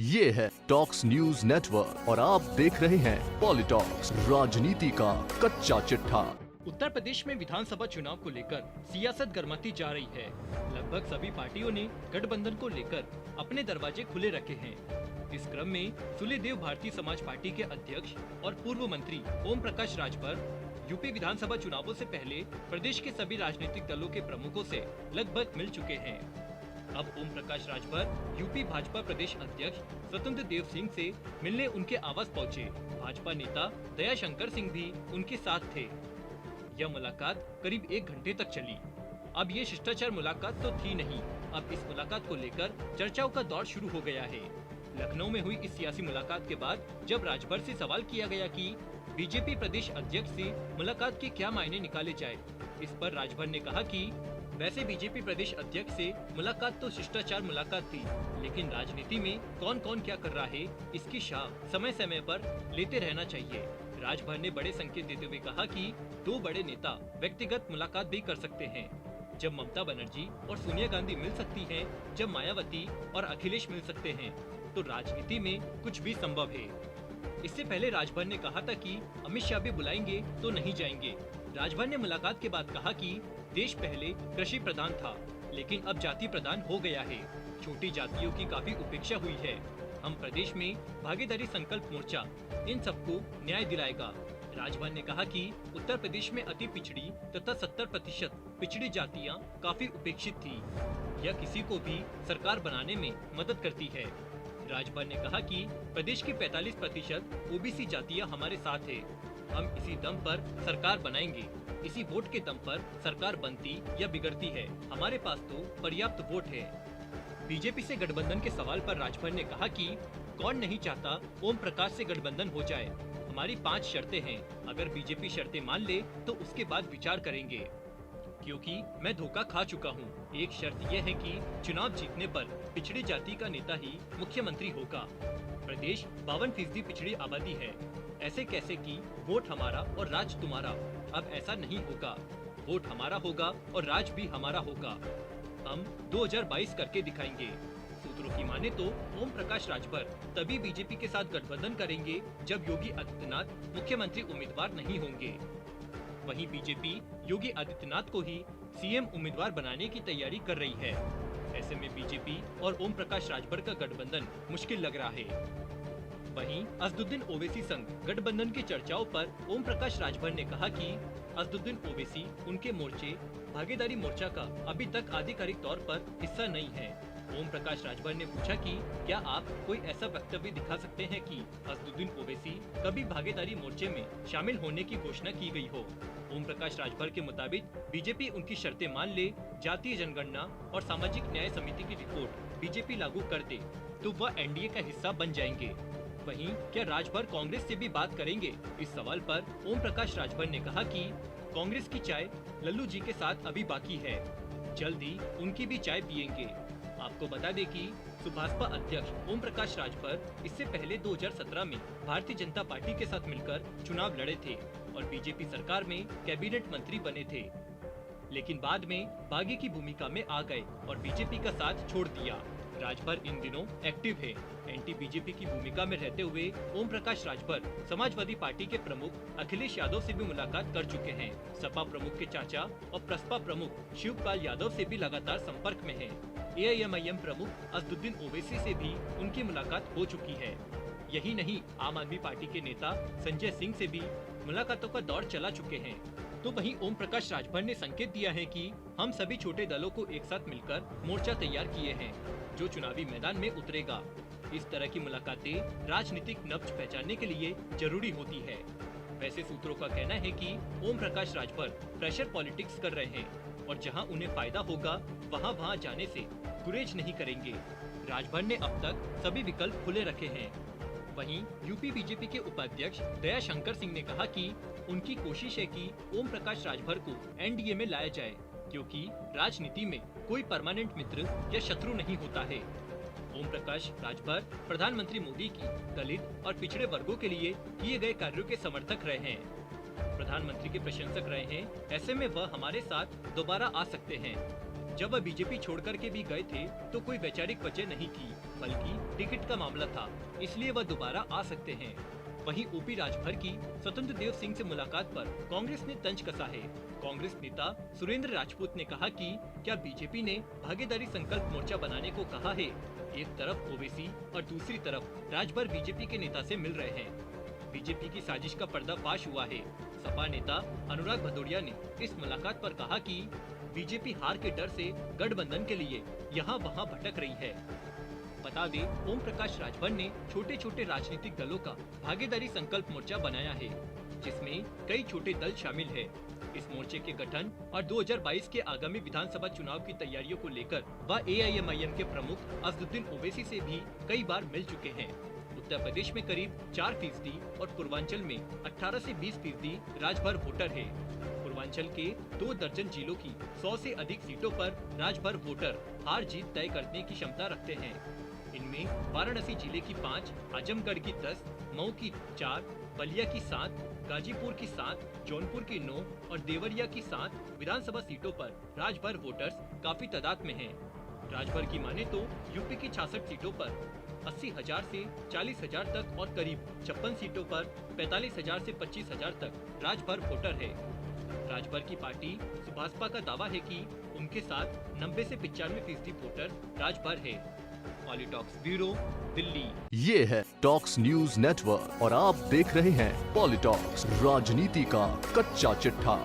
ये है talks news network और आप देख रहे हैं पॉलिटॉक्स, राजनीति का कच्चा चिट्ठा। उत्तर प्रदेश में विधानसभा चुनाव को लेकर सियासत गरमाती जा रही है। लगभग सभी पार्टियों ने गठबंधन को लेकर अपने दरवाजे खुले रखे हैं। इस क्रम में सूर्यदेव भारतीय समाज पार्टी के अध्यक्ष और पूर्व मंत्री ओम प्रकाश राजभर यूपी विधानसभा चुनावों से पहले प्रदेश के सभी राजनीतिक दलों के प्रमुखों से लगभग मिल चुके हैं। अब ओम प्रकाश राजभर यूपी भाजपा प्रदेश अध्यक्ष स्वतंत्र देव सिंह से मिलने उनके आवास पहुंचे। भाजपा नेता दयाशंकर सिंह भी उनके साथ थे। यह मुलाकात करीब 1 घंटे तक चली। अब ये शिष्टाचार मुलाकात तो थी नहीं, अब इस मुलाकात को लेकर चर्चाओं का दौर शुरू हो गया है। लखनऊ में हुई इस सियासी मुलाकात के बाद जब राजभर से सवाल किया गया कि बीजेपी प्रदेश अध्यक्ष से मुलाकात के क्या मायने निकाले जाए, इस पर राजभर ने कहा कि वैसे बीजेपी प्रदेश अध्यक्ष से मुलाकात तो शिष्टाचार मुलाकात थी, लेकिन राजनीति में कौन कौन क्या कर रहा है इसकी शाह समय समय पर लेते रहना चाहिए। राजभर ने बड़े संकेत देते हुए कहा कि 2 बड़े नेता व्यक्तिगत मुलाकात भी कर सकते हैं। जब ममता बनर्जी और सोनिया गांधी मिल सकती हैं, जब मायावती और अखिलेश मिल सकते हैं, तो राजनीति में कुछ भी संभव है। इससे पहले राजभर ने कहा था कि अमित शाह भी बुलाएंगे तो नहीं जाएंगे। राजभर ने मुलाकात के बाद कहा कि देश पहले कृषि प्रधान था, लेकिन अब जाति प्रधान हो गया है। छोटी जातियों की काफी उपेक्षा हुई है। हम प्रदेश में भागीदारी संकल्प मोर्चा इन सबको न्याय दिलाएगा। राजभर ने कहा कि उत्तर प्रदेश में अति पिछड़ी तथा 70% पिछड़ी जातियां काफी उपेक्षित थी। यह किसी को भी सरकार बनाने में मदद करती है। राजभर ने कहा कि प्रदेश की 45% ओबीसी जातियां हमारे साथ है। हम इसी दम पर सरकार बनाएंगे। इसी वोट के दम पर सरकार बनती या बिगड़ती है। हमारे पास तो पर्याप्त वोट है। बीजेपी से गठबंधन के सवाल पर राजभर ने कहा कि कौन नहीं चाहता ओम प्रकाश से गठबंधन हो जाए। हमारी 5 शर्तें हैं। अगर बीजेपी शर्तें मान ले तो उसके बाद विचार करेंगे, क्योंकि मैं धोखा खा चुका हूँ। एक शर्त यह है कि चुनाव जीतने पर पिछड़ी जाति का नेता ही मुख्यमंत्री होगा। प्रदेश 52% पिछड़ी आबादी है। ऐसे कैसे कि वोट हमारा और राज तुम्हारा। अब ऐसा नहीं होगा। वोट हमारा होगा और राज भी हमारा होगा। हम 2022 करके दिखाएंगे। सूत्रों की माने तो ओम प्रकाश राजभर तभी बीजेपी के साथ गठबंधन करेंगे जब योगी आदित्यनाथ मुख्यमंत्री उम्मीदवार नहीं होंगे। वहीं बीजेपी योगी आदित्यनाथ को ही सीएम उम्मीदवार बनाने की तैयारी कर रही है। ऐसे में बीजेपी और ओम प्रकाश राजभर का गठबंधन मुश्किल लग रहा है। वहीं असदुद्दीन ओवैसी संग गठबंधन की चर्चाओं पर ओम प्रकाश राजभर ने कहा कि असदुद्दीन ओवैसी उनके मोर्चे भागीदारी मोर्चा का अभी तक आधिकारिक तौर पर हिस्सा नहीं है। ओम प्रकाश राजभर ने पूछा कि क्या आप कोई ऐसा वक्तव्य दिखा सकते हैं कि असदुद्दीन ओवैसी कभी भागीदारी मोर्चे में शामिल होने की घोषणा की गई हो। ओम प्रकाश राजभर के मुताबिक बीजेपी उनकी शर्तें मान ले, जातीय जनगणना और सामाजिक न्याय समिति की रिपोर्ट बीजेपी लागू कर दे तो वह एनडीए का हिस्सा बन जाएंगे। वहीं क्या राजभर कांग्रेस से भी बात करेंगे? इस सवाल पर ओम प्रकाश राजभर ने कहा कि कांग्रेस की चाय लल्लू जी के साथ अभी बाकी है, जल्द ही उनकी भी चाय पिएंगे। आपको बता दें कि सुभाषपा अध्यक्ष ओम प्रकाश राजभर इससे पहले 2017 में भारतीय जनता पार्टी के साथ मिलकर चुनाव लड़े थे और बीजेपी सरकार में कैबिनेट मंत्री बने थे, लेकिन बाद में बागी की भूमिका में आ गए और बीजेपी का साथ छोड़ दिया। राजभर इन दिनों एक्टिव है। एंटी बीजेपी की भूमिका में रहते हुए ओम प्रकाश राजभर समाजवादी पार्टी के प्रमुख अखिलेश यादव से भी मुलाकात कर चुके हैं। सपा प्रमुख के चाचा और प्रसपा प्रमुख शिवपाल यादव से भी लगातार संपर्क में हैं। एआईएमआईएम प्रमुख असदुद्दीन ओवैसी से भी उनकी मुलाकात हो चुकी है। यही नहीं, आम आदमी पार्टी के नेता संजय सिंह से भी मुलाकातों का दौर चला चुके हैं। तो वहीं ओम प्रकाश राजभर ने संकेत दिया है कि हम सभी छोटे दलों को एक साथ मिलकर मोर्चा तैयार किए हैं जो चुनावी मैदान में उतरेगा। इस तरह की मुलाकातें राजनीतिक नब्ज पहचानने के लिए जरूरी होती है। वैसे सूत्रों का कहना है कि ओम प्रकाश राजभर प्रेशर पॉलिटिक्स कर रहे हैं और जहां उन्हें फायदा होगा वहां जाने से गुरेज नहीं करेंगे। राजभर ने अब तक सभी विकल्प खुले रखे हैं। वहीं यूपी बीजेपी के उपाध्यक्ष दयाशंकर सिंह ने कहा कि उनकी कोशिश है कि ओम प्रकाश राजभर को एनडीए में लाया जाए, क्योंकि राजनीति में कोई परमानेंट मित्र या शत्रु नहीं होता है। ओम प्रकाश राजभर प्रधानमंत्री मोदी की दलित और पिछड़े वर्गों के लिए किए गए कार्यों के समर्थक रहे हैं, प्रधानमंत्री के प्रशंसक रहे हैं। ऐसे में वह हमारे साथ दोबारा आ सकते हैं। जब वह बीजेपी छोड़कर के भी गए थे तो कोई वैचारिक वजह नहीं थी, बल्कि टिकट का मामला था, इसलिए वह दोबारा आ सकते हैं। वहीं ओपी राजभर की स्वतंत्र देव सिंह से मुलाकात पर कांग्रेस ने तंज कसा है। कांग्रेस नेता सुरेंद्र राजपूत ने कहा कि क्या बीजेपी ने भागीदारी संकल्प मोर्चा बनाने को कहा है। एक तरफ ओवैसी और दूसरी तरफ राजभर बीजेपी के नेता से मिल रहे हैं। बीजेपी की साजिश का पर्दाफाश हुआ है। सपा नेता अनुराग भदौरिया ने इस मुलाकात पर कहा कि बीजेपी हार के डर से गठबंधन के लिए यहाँ वहाँ भटक रही है। बता दें, ओम प्रकाश राजभर ने छोटे छोटे राजनीतिक दलों का भागीदारी संकल्प मोर्चा बनाया है, जिसमें कई छोटे दल शामिल है। इस मोर्चे के गठन और 2022 के आगामी विधानसभा चुनाव की तैयारियों को लेकर वह AIMIM के प्रमुख असदुद्दीन ओवैसी से भी कई बार मिल चुके हैं। उत्तर प्रदेश में करीब 4% और पूर्वांचल में 18 से 20% राजभर वोटर है। पूर्वांचल के 2 दर्जन जिलों की 100 से अधिक सीटों पर राजभर वोटर हार जीत तय करने की क्षमता रखते हैं। इनमें वाराणसी जिले की 5, आजमगढ़ की 10, मऊ की 4, बलिया की 7, गाजीपुर की 7, जौनपुर की 9 और देवरिया की 7 विधानसभा सीटों पर राजभर वोटर्स काफी तादाद में हैं। राजभर की माने तो यूपी की 66 सीटों पर 80,000 से 40,000 तक और करीब 56 सीटों पर 45,000 से 25,000 तक राजभर वोटर है। राजभर की पार्टी सुभाषपा का दावा है कि उनके साथ 90 से 95% वोटर राजभर है। पॉलिटॉक्स ब्यूरो, दिल्ली। ये है टॉक्स न्यूज नेटवर्क और आप देख रहे हैं पॉलिटॉक्स, राजनीति का कच्चा चिट्ठा।